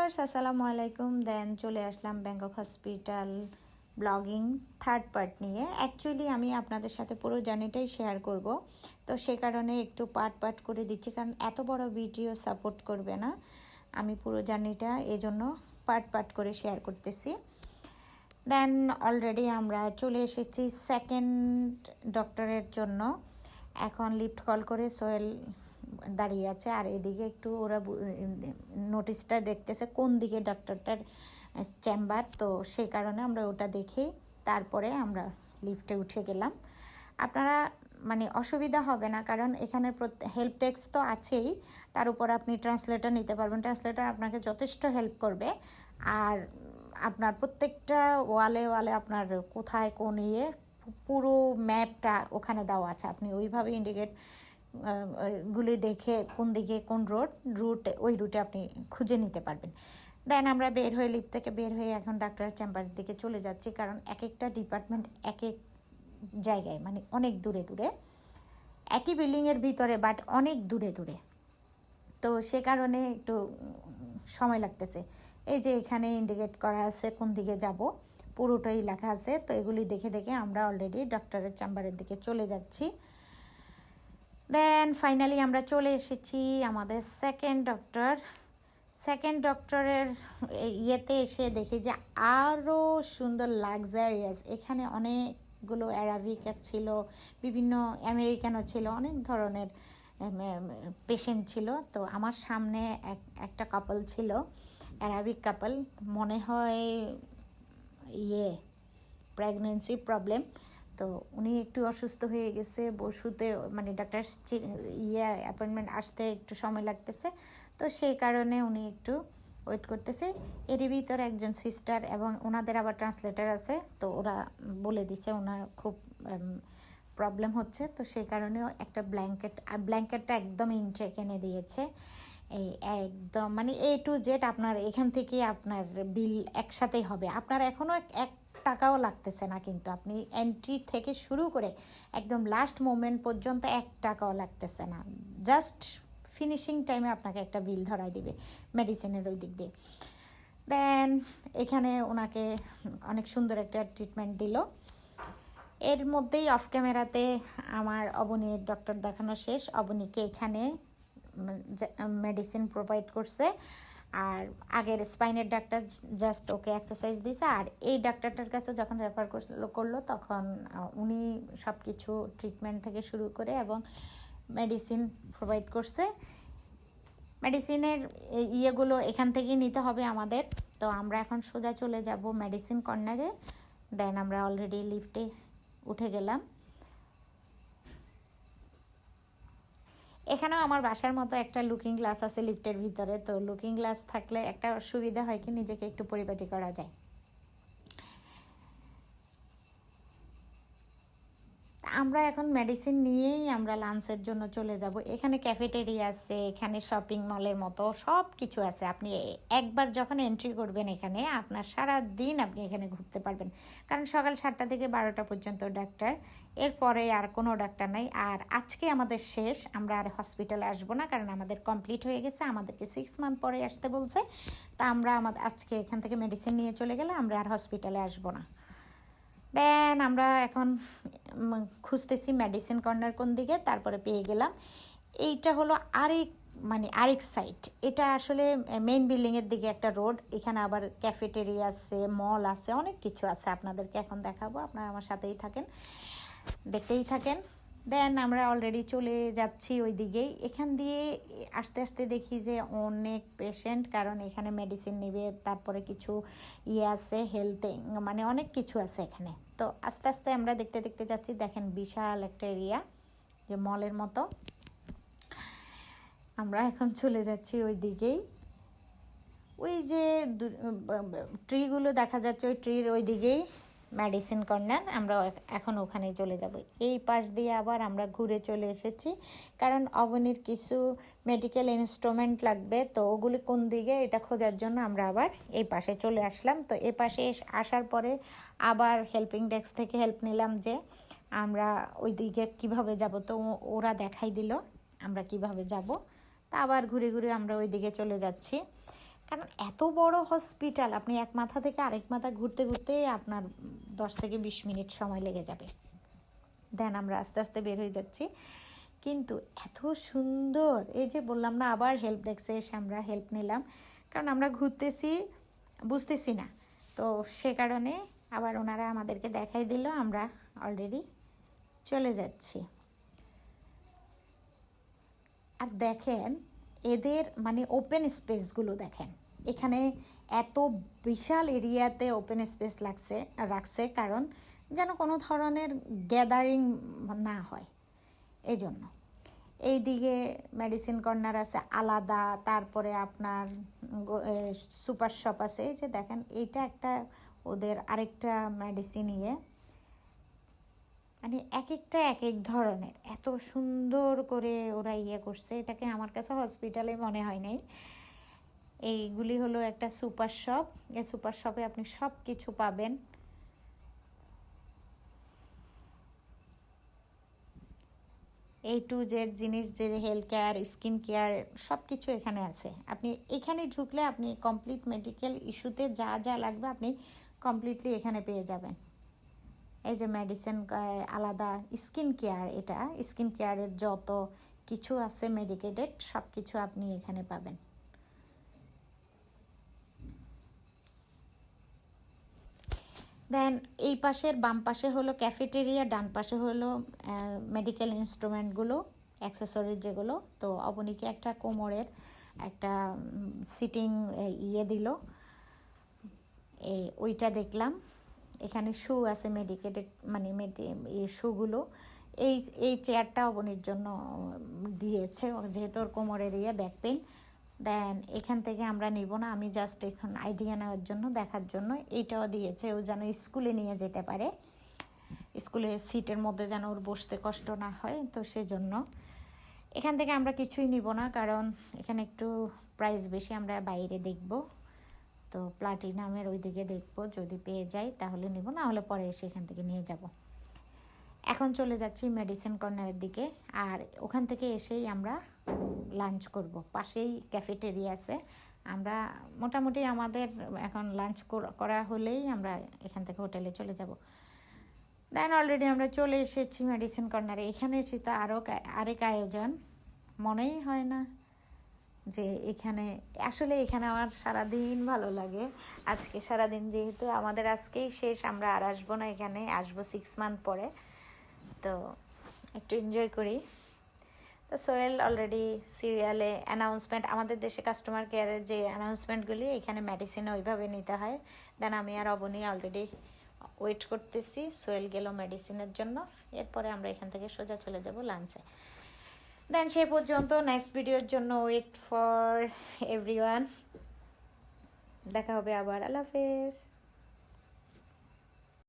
Viewers আসসালামু আলাইকুম। Then চলে আসলাম ব্যাংকক হসপিটাল ব্লগিং থার্ড পার্ট নিয়ে। অ্যাকচুয়ালি আমি আপনাদের সাথে পুরো জার্নিটাই শেয়ার করব, তো সে কারণে একটু পার্ট পার্ট করে দিচ্ছি, কারণ এত বড় ভিডিও সাপোর্ট করবে না। আমি পুরো জার্নিটা এজন্য পার্ট পার্ট করে শেয়ার করতেছি। দেন অলরেডি আমরা চলে এসেছি সেকেন্ড ডক্টরের জন্য। এখন লিফট কল করে সোহেল দাঁড়িয়ে আছে, আর এদিকে একটু ওরা নোটিশটা দেখতেছে কোন দিকে ডক্টরটার চেম্বার, তো সেই কারণে আমরা ওটা দেখেই তারপরে আমরা লিফটে উঠে গেলাম। আপনারা মানে অসুবিধা হবে না, কারণ এখানে হেল্প ডেস্ক তো আছেই, তার উপর আপনি ট্রান্সলেটর নিতে পারবেন। ট্রান্সলেটর আপনাকে যথেষ্ট হেল্প করবে। আর আপনার প্রত্যেকটা ওয়ালে ওয়ালে আপনার কোথায় কোন পুরো ম্যাপটা ওখানে দেওয়া আছে, আপনি ওইভাবে ইন্ডিকেট গুলি দেখে কোন দিকে কোন ওই রুটে আপনি খুঁজে নিতে পারবেন। দেন আমরা বের হয়ে লিফট থেকে বের হয়ে এখন ডাক্তারের চেম্বারের দিকে চলে যাচ্ছি, কারণ এক একটা ডিপার্টমেন্ট এক এক জায়গায়, মানে অনেক দূরে দূরে, একই বিল্ডিংয়ের ভিতরে বাট অনেক দূরে দূরে, তো সে কারণে একটু সময় লাগতেছে। এই যে এখানে ইন্ডিকেট করা আছে কোন দিকে যাব, পুরোটাই লেখা আছে, তো এগুলি দেখে দেখে আমরা অলরেডি ডক্টরের চেম্বারের দিকে চলে যাচ্ছি। দেন ফাইনালি আমরা চলে এসেছি আমাদের সেকেন্ড ডক্টরের ইয়েতে এসে দেখি যে আরও সুন্দর লাক্সারিয়াস। এখানে অনেকগুলো অ্যারাবিক ছিল, বিভিন্ন আমেরিকানও ছিল, অনেক ধরনের পেশেন্ট ছিল। তো আমার সামনে একটা কাপল ছিল, অ্যারাবিক কাপল, মনে হয় প্রেগনেন্সি প্রবলেম। তো উনি একটু অসুস্থ হয়ে গেছে, বসুতে মানে ডাক্তার অ্যাপয়েন্টমেন্ট আসতে একটু সময় লাগতেছে, তো সেই কারণে উনি একটু ওয়েট করতেছে। এরই ভিতরে একজন সিস্টার এবং ওনাদের আবার ট্রান্সলেটার আছে, তো ওরা বলে দিছে ওনার খুব প্রবলেম হচ্ছে, তো সেই কারণেও একটা ব্ল্যাঙ্কেটটা একদম ইনটেক এনে দিয়েছে। এই একদম মানে A to Z আপনার এখান থেকে আপনার বিল একসাথেই হবে। আপনার এখনও এক টাকাও লাগতেছে না, কিন্তু আপনি এন্ট্রি থেকে শুরু করে একদম লাস্ট মোমেন্ট পর্যন্ত 1 টাকাও লাগতেছে না। জাস্ট ফিনিশিং টাইমে আপনাকে একটা বিল ধরাই দিবে মেডিসিনের ওই দিক দিয়ে। দেন এখানে ওনাকে অনেক সুন্দর একটা ট্রিটমেন্ট দিল। এর মধ্যেই অফ ক্যামেরাতে আমার অবনীর ডক্টর দেখানো শেষ। অবনীকে এখানে মেডিসিন প্রোভাইড করছে, আর আগের স্পাইনের ডাক্তার জাস্ট ওকে এক্সারসাইজ দিছে, আর এই ডাক্তারটার কাছে যখন রেফার করলো তখন উনি সব কিছু ট্রিটমেন্ট থেকে শুরু করে এবং মেডিসিন প্রোভাইড করছে। মেডিসিনের ইয়েগুলো এখান থেকেই নিতে হবে আমাদের। তো আমরা এখন সোজা চলে যাব মেডিসিন কর্নারে। দেন আমরা অলরেডি লিফটে উঠে গেলাম। এখানেও আমার বাসার মতো একটা লুকিং গ্লাস আছে লিফটের ভিতরে, তো লুকিং গ্লাস থাকলে একটা সুবিধা হয় কি, নিজেকে একটু পরিপাটি করা যায়। আমরা এখন মেডিসিন নিয়েই আমরা লাঞ্চের জন্য চলে যাব। এখানে ক্যাফেটেরিয়া আছে, এখানে শপিং মলের মতো সব কিছু আছে। আপনি একবার যখন এন্ট্রি করবেন এখানে, আপনার সারা দিন আপনি এখানে ঘুরতে পারবেন, কারণ সকাল 7টা থেকে 12টা পর্যন্ত ডাক্তার, এরপরে আর কোনো ডাক্তার নাই। আর আজকে আমাদের শেষ, আমরা আর হসপিটালে আসবো না, কারণ আমাদের কমপ্লিট হয়ে গেছে। আমাদেরকে 6 মান্থ পরে আসতে বলছে, তা আমরা আজকে এখান থেকে মেডিসিন নিয়ে চলে গেলে আমরা আর হসপিটালে আসবো না। দেন আমরা এখন খুঁজতেছি মেডিসিন কর্নার কোন দিকে, তারপরে পেয়ে গেলাম। এইটা হলো আরেক সাইট। এটা আসলে মেইন বিল্ডিংয়ের দিকে একটা রোড, এখানে আবার ক্যাফেটেরিয়া আছে, মল আছে, অনেক কিছু আছে। আপনাদেরকে এখন দেখাবো, আপনারা আমার সাথেই থাকেন, দেখতেই থাকেন। দেন আমরা অলরেডি চলে যাচ্ছি ওই দিকেই। এখান দিয়ে আস্তে আস্তে দেখি যে অনেক পেশেন্ট, কারণ এখানে মেডিসিন নেবে, তারপরে কিছু আছে হেলথে, মানে অনেক কিছু আছে এখানে। তো আস্তে আস্তে আমরা দেখতে দেখতে যাচ্ছি। দেখেন বিশাল একটা এরিয়া, যে মলের মতো। আমরা এখন চলে যাচ্ছি ওই দিকেই। ওই যে ট্রিগুলো দেখা যাচ্ছে, ওই ট্রির ওই দিকেই মেডিসিন কর্নার। আমরা এখন ওখানেই চলে যাব। এই পাশ দিয়ে আবার আমরা ঘুরে চলে এসেছি, কারণ অবনীর কিছু মেডিকেল ইনস্ট্রুমেন্ট লাগবে, তো ওগুলি কোন দিকে এটা খোঁজার জন্য আমরা আবার এই পাশে চলে আসলাম। তো এই পাশে আসার পরে আবার হেল্পিং ডেস্ক থেকে হেল্প নিলাম যে আমরা ওই দিকে কীভাবে যাব, তো ওরা দেখাই দিল আমরা কিভাবে যাব। তা আবার ঘুরে ঘুরে আমরা ওই দিকে চলে যাচ্ছি। কারণ এত বড় হসপিটাল, আপনি এক মাথা থেকে আরেক মাথা ঘুরতে ঘুরতে আপনার 10 থেকে 20 মিনিট সময় লেগে যাবে। দেন আমরা আস্তে আস্তে বের হয়ে যাচ্ছি, কিন্তু এত সুন্দর, এই যে বললাম না, আবার হেল্প ডেস্কে এসে আমরা হেল্প নিলাম, কারণ আমরা ঘুরতেছি বুঝতেছি না, তো সে কারণে আবার ওনারা আমাদেরকে দেখাই দিল, আমরা অলরেডি চলে যাচ্ছি। আর দেখেন এদের মানে ওপেন স্পেসগুলো দেখেন, এখানে এত বিশাল এরিয়াতে ওপেন স্পেস রাখছে, কারণ যেন কোনো ধরনের গ্যাদারিং না হয় এই জন্য। এই দিকে মেডিসিন কর্নার আছে আলাদা, তারপরে আপনার সুপার শপ আছে, এই যে দেখেন এইটা একটা ওদের আরেকটা মেডিসিন মানে এক একটা এক এক ধরনের, এত সুন্দর করে ওরা করছে, এটাকে আমার কাছে হসপিটালে মনে হয় নাই। এইগুলি হলো একটা সুপার শপ, এই সুপার শপে আপনি সব কিছু পাবেন। A to Z জিনিস, যে হেলথ কেয়ার, স্কিন কেয়ার, সব কিছু এখানে আছে। আপনি এখানে ঢুকলে আপনি কমপ্লিট মেডিকেল ইস্যুতে যা যা লাগবে আপনি কমপ্লিটলি এখানে পেয়ে যাবেন। এই যে মেডিসিন আলাদা, স্কিন কেয়ার, এটা স্কিন কেয়ারের যত কিছু আছে মেডিকেটেড সব কিছু আপনি এখানে পাবেন। দেন এই পাশের বাম পাশে হলো ক্যাফেটেরিয়া, ডান পাশে হলো মেডিকেল ইনস্ট্রুমেন্টগুলো, অ্যাক্সেসরিজ যেগুলো। তো অবনীকে একটা কোমরের একটা সিটিং দিল, ওইটা দেখলাম। এখানে শু আছে মেডিকেটেড, মানে এই শুগুলো, এই চেয়ারটা অবনীর জন্য দিয়েছে, যেহেতু ওর কোমরের ব্যাক পেন। দেন এখান থেকে আমরা নিব না, আমি জাস্ট এখন আইডিয়া নেওয়ার জন্য, দেখার জন্য এইটাও দিয়েছে, ও যেন স্কুলে নিয়ে যেতে পারে, স্কুলে সিটের মধ্যে যেন ওর বসতে কষ্ট না হয়, তো সেজন্য এখান থেকে আমরা কিছুই নিব না, কারণ এখানে একটু প্রাইস বেশি। আমরা বাইরে দেখব, তো প্লাটিনামের ওই দিকে দেখবো, যদি পেয়ে যাই তাহলে নিব, না হলে পরে এসে এখান থেকে নিয়ে যাব। এখন চলে যাচ্ছি মেডিসিন কর্নারের দিকে, আর ওখান থেকে এসেই আমরা লাঞ্চ করব। পাশেই ক্যাফেটেরিয়া আছে, আমরা মোটামুটি আমাদের এখন লাঞ্চ করা হলেই আমরা এখান থেকে হোটেলে চলে যাব। দেন অলরেডি আমরা চলে এসেছি মেডিসিন কর্নারে। এখানে এসে তো আরেক আয়োজন, মনেই হয় না যে এখানে আসলে এখানে আমার সারাদিন ভালো লাগে। আজকে সারাদিন যেহেতু আমাদের আজকেই শেষ, আমরা আর আসবো না এখানে, আসবো 6 মান্থ পরে, তো একটু এনজয় করি। তো সোহেল অলরেডি সিরিয়ালে অ্যানাউন্সমেন্ট, আমাদের দেশে কাস্টমার কেয়ারের যে অ্যানাউন্সমেন্টগুলি এখানে মেডিসিনে ওইভাবে নিতে হয়। দেন আমি আর অবনী অলরেডি ওয়েট করতেছি, সোহেল গেল মেডিসিনের জন্য, এরপরে আমরা এখান থেকে সোজা চলে যাব লাঞ্চে। দেন সে পর্যন্ত নেক্সট ভিডিওর জন্য ওয়েট ফর এভরিওয়ান, দেখা হবে আবার, আল্লাহ হাফেজ।